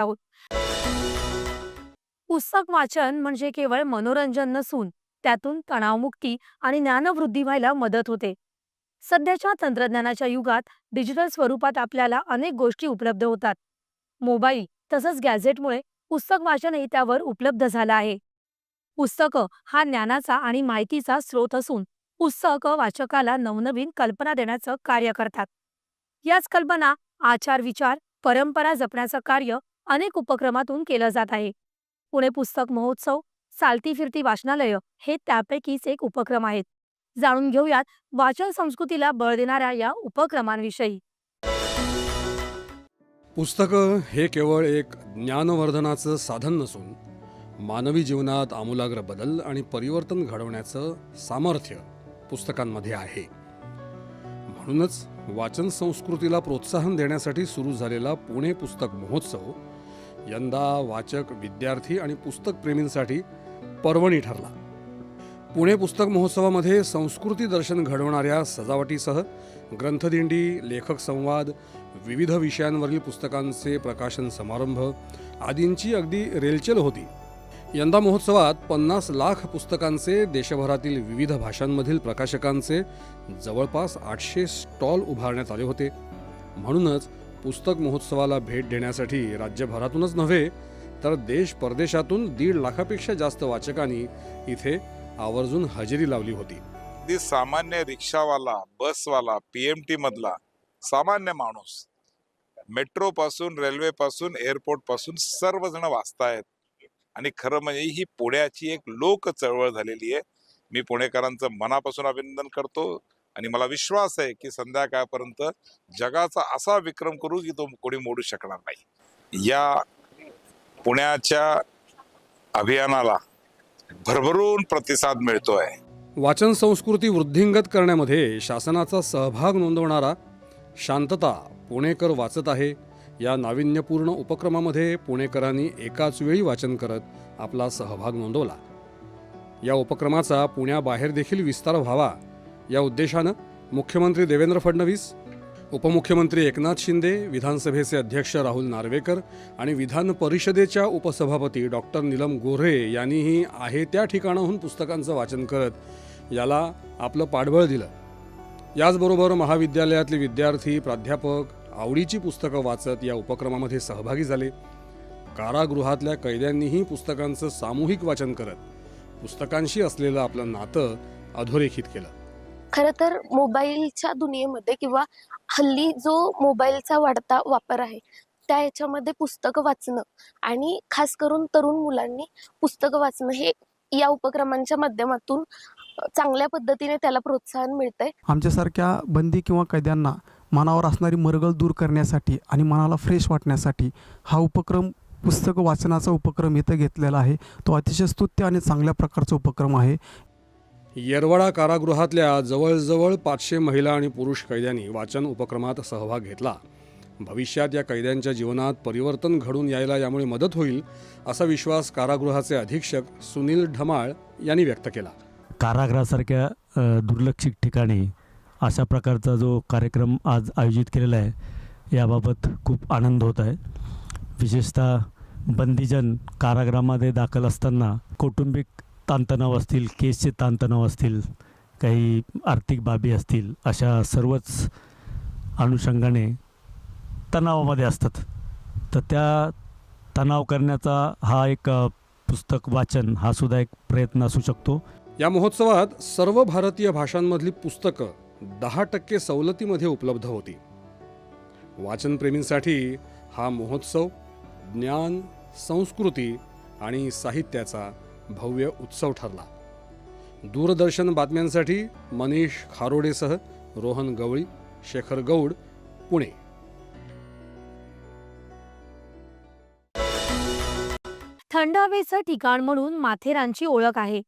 आहोत. पुस्तक वाचन म्हणजे केवळ मनोरंजन नसून त्यातून तणावमुक्ती आणि ज्ञानवृद्धी व्हायला मदत होते. सध्याच्या तंत्रज्ञानाच्या युगात डिजिटल स्वरूपात आपल्याला अनेक गोष्टी उपलब्ध होतात. मोबाईल तसंच गॅझेटमुळे पुस्तक वाचनही त्यावर उपलब्ध झालं आहे. पुस्तकं हा ज्ञानाचा आणि माहितीचा स्रोत असून पुस्तकं वाचकाला नवनवीन कल्पना देण्याचं कार्य करतात. याच कल्पना, आचार विचार, परंपरा जपण्याचं कार्य अनेक उपक्रमातून केलं जात आहे. पुणे पुस्तक महोत्सव, चालती फिरती वाचनालय हे त्यापैकीच एक उपक्रम आहेत. जाणून घेऊयात वाचन संस्कृतीला बळ देणाऱ्या या उपक्रमांविषयी. पुस्तकं हे केवळ एक ज्ञानवर्धनाचं साधन नसून मानवी जीवनात आमूलाग्र बदल आणि परिवर्तन घडवण्याचं सामर्थ्य पुस्तकांमध्ये आहे. म्हणूनच वाचन संस्कृतीला प्रोत्साहन देण्यासाठी सुरू झालेला पुणे पुस्तक महोत्सव यंदा वाचक, विद्यार्थी आणि पुस्तक प्रेमींसाठी पर्वणी ठरला. पुणे पुस्तक महोत्सवामध्ये संस्कृती दर्शन घडवणाऱ्या सजावटीसह ग्रंथदिंडी, लेखक संवाद, विविध विषयांवरील पुस्तकांचे प्रकाशन समारंभ आदींची अगदी रेलचेल होती. यंदा महोत्सवात 50 लाख पुस्तकांचे, देशभरातील विविध भाषांमधील प्रकाशकांचे जवळपास 800 स्टॉल उभारण्यात आले होते. म्हणूनच पुस्तक महोत्सवाला भेट देण्यासाठी राज्यभरातूनच नव्हे तर देश परदेशातून 1.5 लाखापेक्षा जास्त वाचकांनी इथे आवर्जून हजेरी लावली होती. अगदी सामान्य रिक्षावाला, बसवाला, पीएमटी मधला सामान्य माणूस, मेट्रो पासून, रेल्वे पासून, एअरपोर्ट पासून सर्वजण वाचतायत. आणि खरं म्हणजे ही पुण्याची एक लोक चळवळ झालेली आहे. मी पुणेकरांचं मनापासून अभिनंदन करतो आणि मला विश्वास आहे की संध्याकाळपर्यंत जगाचा असा विक्रम करू की तो कोणी मोडू शकणार नाही. या पुण्याच्या अभियानाला भरभरून प्रतिसाद मिळतोय. वाचन संस्कृती वृद्धिंगत करण्यामध्ये शासनाचा सहभाग नोंदवणारा शांतता पुणेकर वाचत आहे या नाविन्यपूर्ण उपक्रमामध्ये पुणेकरांनी एकाच वेळी वाचन करत आपला सहभाग नोंदवला. या उपक्रमाचा पुण्याबाहेर देखील विस्तार व्हावा या उद्देशानं मुख्यमंत्री देवेंद्र फडणवीस, उपमुख्यमंत्री एकनाथ शिंदे, विधानसभेचे अध्यक्ष राहुल नार्वेकर आणि विधान परिषदेच्या उपसभापती डॉक्टर नीलम गोऱ्हे यांनीही आहे त्या ठिकाणाहून पुस्तकांचं वाचन करत याला आपलं पाठबळ दिलं. याचबरोबर महाविद्यालयातले विद्यार्थी, प्राध्यापक आवडीची पुस्तकं वाचत या उपक्रमामध्ये सहभागी झाले. कारागृहातल्या कैद्यांनीही पुस्तकांचं सामूहिक वाचन करत पुस्तकांशी असलेलं आपलं नातं अधोरेखित केलं. खरं तर मोबाईलच्या दुनियेमध्ये किंवा हल्ली जो मोबाईलचा वाढता वापर आहे त्या ह्याच्यामध्ये पुस्तकं वाचणं आणि खास करून तरुण मुलांनी पुस्तकं वाचणं हे या उपक्रमांच्या माध्यमातून चांगल्या पद्धतीने त्याला प्रोत्साहन मिळतंय. आमच्यासारख्या बंदी किंवा कैद्यांना मनावर असणारी मरगळ दूर करण्यासाठी आणि मनाला फ्रेश वाटण्यासाठी हा उपक्रम, पुस्तकं वाचनाचा उपक्रम इथं घेतलेला आहे. तो अतिशय स्तुत्य आणि चांगल्या प्रकारचा उपक्रम आहे. येरवडा कारागृहातल्या जवळजवळ 500 महिला आणि पुरुष कैद्यांनी वाचन उपक्रमात सहभाग घेतला. भविष्यात या कैद्यांच्या जीवनात परिवर्तन घडून यायला यामुळे मदत होईल असा विश्वास कारागृहाचे अधीक्षक सुनील ढमाळ यांनी व्यक्त केला. कारागृहासारख्या दुर्लक्षित ठिकाणी अशा प्रकारचा जो कार्यक्रम आज आयोजित केलेला आहे याबाबत खूप आनंद होत आहे. विशेषतः बंदीजन कारागृहामध्ये दाखल असताना कौटुंबिक ताणतणाव असतील, केसचे ताणतणाव असतील, काही आर्थिक बाबी असतील, अशा सर्वच अनुषंगाने तणावामध्ये असतात. तर त्या तणाव करण्याचा हा एक पुस्तक वाचन हा सुद्धा एक प्रयत्न असू शकतो. या महोत्सवात सर्व भारतीय भाषांमधली पुस्तकं 10% सवलतीमध्ये उपलब्ध होती. वाचनप्रेमींसाठी हा महोत्सव ज्ञान, संस्कृती आणि साहित्याचा भव्य उत्सव ठरला. दूरदर्शन बातम्यांसाठी मनीष खारोडेसह रोहन गवळी, शेखर गौड, पुणे. थंड हवेचं ठिकाण म्हणून माथेरानची ओळख आहे.